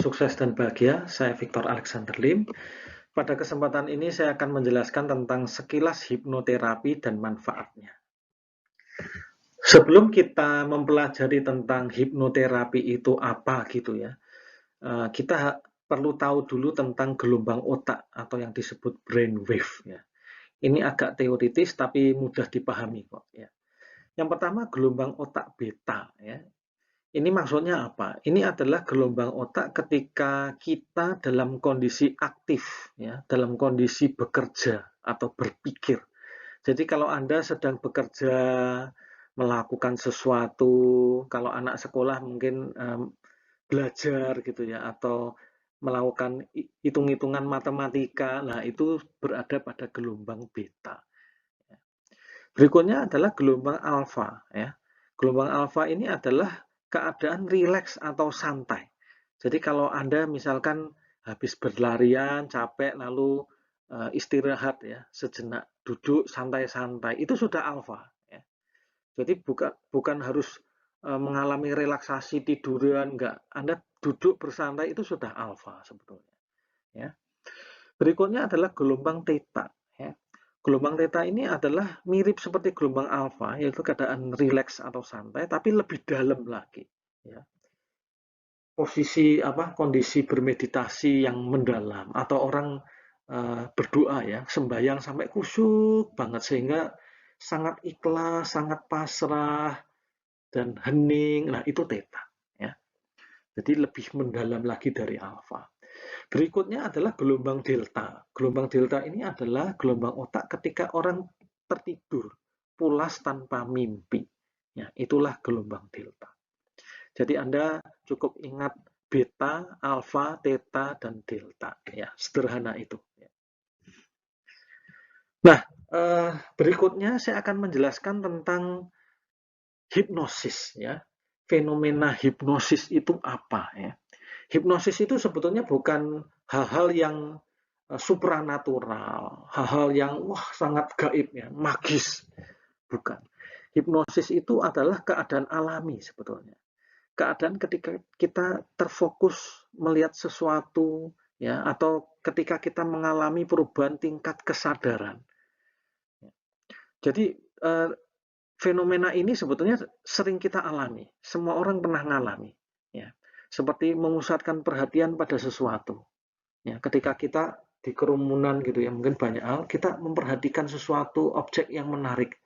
sukses dan bahagia. Saya Victor Alexander Lim. Pada kesempatan ini saya akan menjelaskan tentang sekilas hipnoterapi dan manfaatnya. Sebelum kita mempelajari tentang hipnoterapi itu apa gitu ya, kita perlu tahu dulu tentang gelombang otak atau yang disebut brainwave ya. Ini agak teoritis tapi mudah dipahami kok ya. Yang pertama gelombang otak beta ya. Ini maksudnya apa? Ini adalah gelombang otak ketika kita dalam kondisi aktif, ya, dalam kondisi bekerja atau berpikir. Jadi kalau Anda sedang bekerja, melakukan sesuatu, kalau anak sekolah mungkin belajar gitu ya, atau melakukan hitung-hitungan matematika, nah itu berada pada gelombang beta. Berikutnya adalah gelombang alfa. Ya. Gelombang alfa ini adalah keadaan rileks atau santai. Jadi kalau Anda misalkan habis berlarian, capek, lalu istirahat ya, sejenak, duduk santai-santai, itu sudah alfa. Ya. Jadi bukan harus mengalami relaksasi tiduran, enggak. Anda duduk bersantai itu sudah alfa sebetulnya. Ya. Berikutnya adalah gelombang theta. Ya. Gelombang theta ini adalah mirip seperti gelombang alfa, yaitu keadaan rileks atau santai, tapi lebih dalam lagi. Ya. Kondisi bermeditasi yang mendalam, atau orang berdoa ya, sembahyang sampai khusyuk banget sehingga sangat ikhlas, sangat pasrah dan hening. Nah itu theta. Ya. Jadi lebih mendalam lagi dari alfa. Berikutnya adalah gelombang delta. Gelombang delta ini adalah gelombang otak ketika orang tertidur, pulas tanpa mimpi. Ya, itulah gelombang delta. Jadi Anda cukup ingat beta, alfa, theta, dan delta. Ya, sederhana itu. Nah, berikutnya saya akan menjelaskan tentang hipnosis. Ya, fenomena hipnosis itu apa? Ya. Hipnosis itu sebetulnya bukan hal-hal yang supranatural, hal-hal yang sangat gaib ya, magis. Bukan. Hipnosis itu adalah keadaan alami sebetulnya. Keadaan ketika kita terfokus melihat sesuatu ya, atau ketika kita mengalami perubahan tingkat kesadaran. Jadi fenomena ini sebetulnya sering kita alami. Semua orang pernah mengalami. Ya. Seperti memusatkan perhatian pada sesuatu. Ya, ketika kita di kerumunan gitu ya, mungkin banyak hal, kita memperhatikan sesuatu objek yang menarik.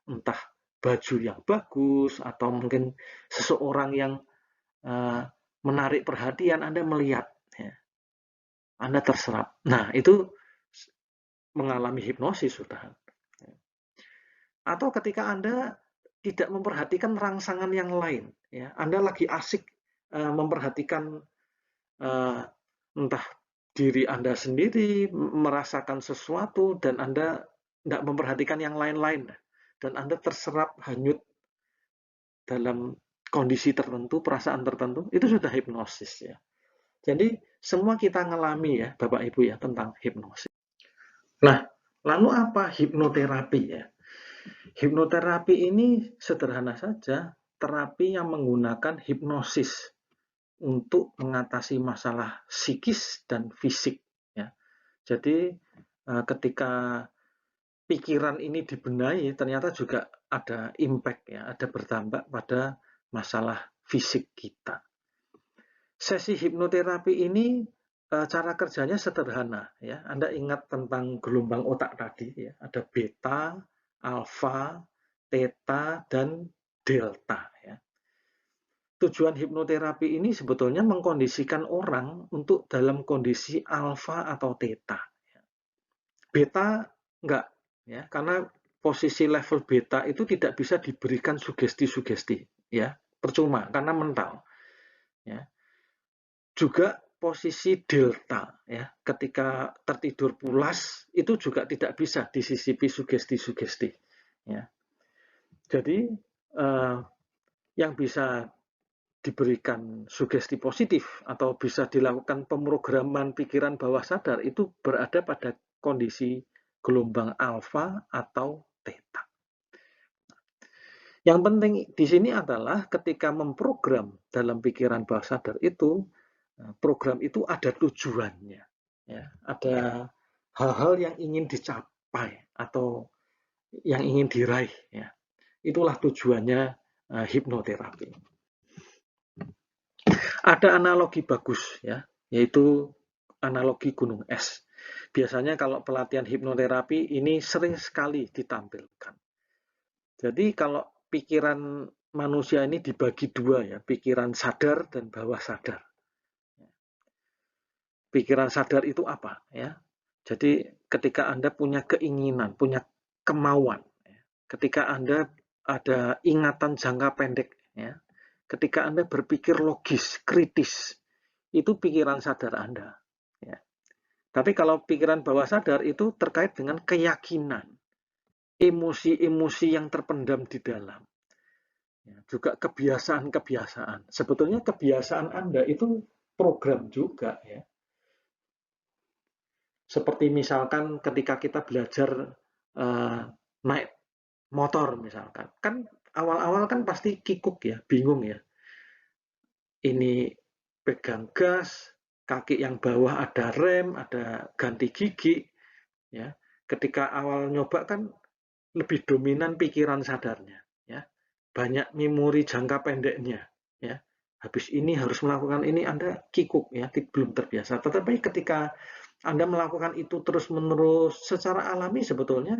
Entah baju yang bagus, atau mungkin seseorang yang menarik perhatian, Anda melihat. Ya. Anda terserap. Nah, itu mengalami hipnosis sudah. Atau ketika Anda tidak memperhatikan rangsangan yang lain. Ya. Anda lagi asik memperhatikan entah diri Anda sendiri, merasakan sesuatu, dan Anda tidak memperhatikan yang lain-lain. Dan Anda terserap hanyut dalam kondisi tertentu, perasaan tertentu, itu sudah hipnosis. Ya. Jadi semua kita ngalami ya, Bapak Ibu ya, tentang hipnosis. Nah, lalu apa hipnoterapi ya? Hipnoterapi ini sederhana saja, terapi yang menggunakan hipnosis untuk mengatasi masalah psikis dan fisik. Ya. Jadi ketika pikiran ini dibenahi, ternyata juga ada impact ya, ada berdampak pada masalah fisik kita. Sesi hipnoterapi ini cara kerjanya sederhana ya. Anda ingat tentang gelombang otak tadi ya, ada beta, alfa, theta, dan delta ya. Tujuan hipnoterapi ini sebetulnya mengkondisikan orang untuk dalam kondisi alfa atau theta. Beta enggak, ya, karena posisi level beta itu tidak bisa diberikan sugesti-sugesti, ya, percuma karena mental. Ya. Juga posisi delta, ya, ketika tertidur pulas itu juga tidak bisa disisipi sugesti-sugesti. Ya. Jadi yang bisa diberikan sugesti positif atau bisa dilakukan pemrograman pikiran bawah sadar itu berada pada kondisi gelombang alfa atau theta. Yang penting di sini adalah ketika memprogram dalam pikiran bawah sadar itu program itu ada tujuannya, ya, ada hal-hal yang ingin dicapai atau yang ingin diraih, ya. Itulah tujuannya hipnoterapi. Ada analogi bagus, ya, yaitu analogi gunung es. Biasanya kalau pelatihan hipnoterapi ini sering sekali ditampilkan. Jadi kalau pikiran manusia ini dibagi dua, ya, pikiran sadar dan bawah sadar. Pikiran sadar itu apa, ya? Jadi ketika Anda punya keinginan, punya kemauan, ya, ketika Anda ada ingatan jangka pendek, ya, ketika Anda berpikir logis, kritis, itu pikiran sadar Anda. Ya. Tapi kalau pikiran bawah sadar itu terkait dengan keyakinan, emosi-emosi yang terpendam di dalam. Ya, juga kebiasaan-kebiasaan. Sebetulnya kebiasaan Anda itu program juga, ya. Seperti misalkan ketika kita belajar naik motor misalkan, kan awal-awal kan pasti kikuk ya, bingung ya. Ini pegang gas, kaki yang bawah ada rem, ada ganti gigi, ya. Ketika awal nyoba kan lebih dominan pikiran sadarnya, ya. Banyak memori jangka pendeknya, ya. Habis ini harus melakukan ini, Anda kikuk ya, belum terbiasa. Tetapi ketika Anda melakukan itu terus-menerus secara alami sebetulnya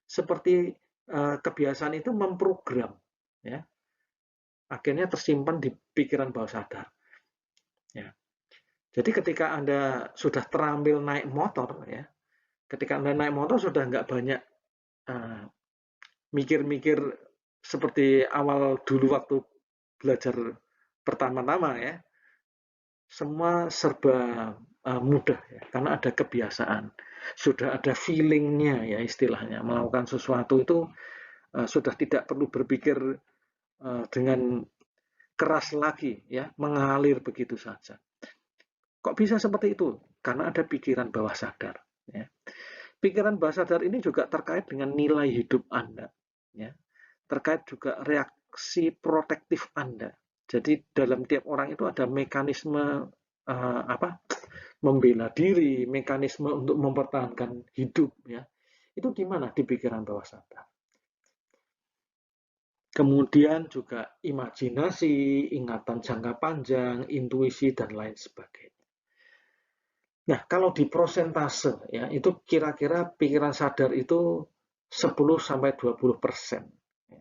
seperti kebiasaan itu memprogram, ya. Akhirnya tersimpan di pikiran bawah sadar. Ya. Jadi ketika Anda sudah terampil naik motor, ya, ketika Anda naik motor sudah nggak banyak mikir-mikir seperti awal dulu waktu belajar pertama-tama, ya. Semua serba mudah, ya, karena ada kebiasaan, sudah ada feelingnya, ya, istilahnya melakukan sesuatu itu sudah tidak perlu berpikir dengan keras lagi, ya, mengalir begitu saja. Kok bisa seperti itu? Karena ada pikiran bawah sadar, ya. Pikiran bawah sadar ini juga terkait dengan nilai hidup Anda, ya. Terkait juga reaksi protektif Anda. Jadi dalam tiap orang itu ada mekanisme membela diri, mekanisme untuk mempertahankan hidup, ya. Itu di mana? Di pikiran bawah sadar. Kemudian juga imajinasi, ingatan jangka panjang, intuisi, dan lain sebagainya. Nah, kalau di prosentase, ya, itu kira-kira pikiran sadar itu 10-20% ya,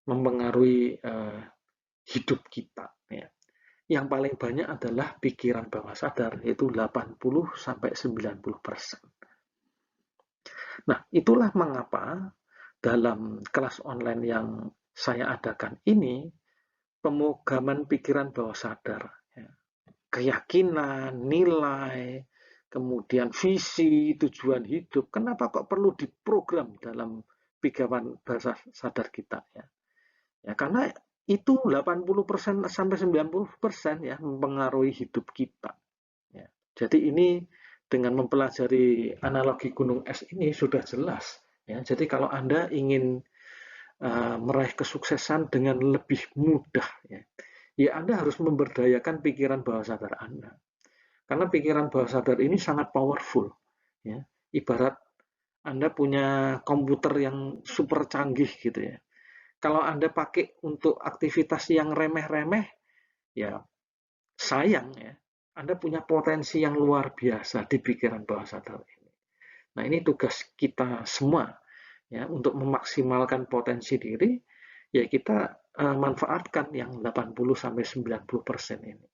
mempengaruhi hidup kita. Ya. Yang paling banyak adalah pikiran bawah sadar, yaitu 80-90%. Nah, itulah mengapa dalam kelas online yang saya adakan ini, pemogaman pikiran bawah sadar, ya, keyakinan, nilai, kemudian visi, tujuan hidup, kenapa kok perlu diprogram dalam pikiran bawah sadar kita, ya? Ya, karena itu 80% sampai 90% ya mempengaruhi hidup kita. Ya. Jadi ini dengan mempelajari analogi gunung es ini sudah jelas. Ya. Jadi kalau Anda ingin meraih kesuksesan dengan lebih mudah, ya Anda harus memberdayakan pikiran bawah sadar Anda. Karena pikiran bawah sadar ini sangat powerful. Ya. Ibarat Anda punya komputer yang super canggih gitu ya. Kalau Anda pakai untuk aktivitas yang remeh-remeh, ya sayang ya. Anda punya potensi yang luar biasa di pikiran bawah sadar ini. Nah, ini tugas kita semua ya untuk memaksimalkan potensi diri, ya kita manfaatkan yang 80-90% ini.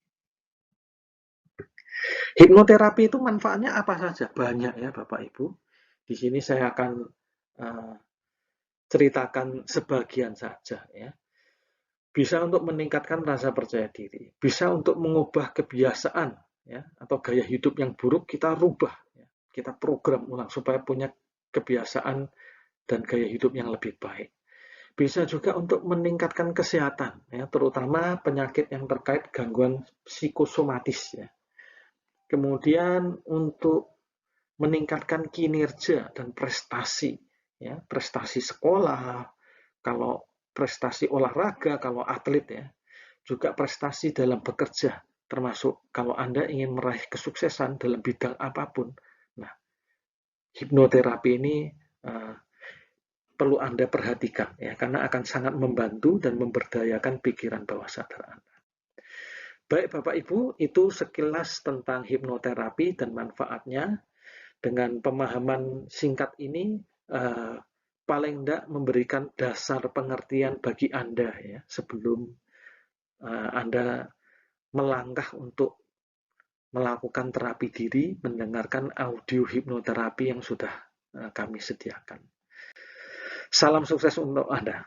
Hipnoterapi itu manfaatnya apa saja? Banyak ya Bapak Ibu. Di sini saya akan ceritakan sebagian saja ya. Bisa untuk meningkatkan rasa percaya diri, bisa untuk mengubah kebiasaan ya atau gaya hidup yang buruk kita rubah ya. Kita program ulang supaya punya kebiasaan dan gaya hidup yang lebih baik. Bisa juga untuk meningkatkan kesehatan ya, terutama penyakit yang terkait gangguan psikosomatis ya. Kemudian untuk meningkatkan kinerja dan prestasi ya, prestasi sekolah, kalau prestasi olahraga, kalau atlet ya, juga prestasi dalam bekerja, termasuk kalau Anda ingin meraih kesuksesan dalam bidang apapun. Nah, hipnoterapi ini perlu Anda perhatikan ya, karena akan sangat membantu dan memberdayakan pikiran bawah sadar Anda. Baik Bapak Ibu, itu sekilas tentang hipnoterapi dan manfaatnya. Dengan pemahaman singkat ini, paling tidak memberikan dasar pengertian bagi Anda ya, sebelum Anda melangkah untuk melakukan terapi diri, mendengarkan audio hipnoterapi yang sudah kami sediakan. Salam sukses untuk Anda.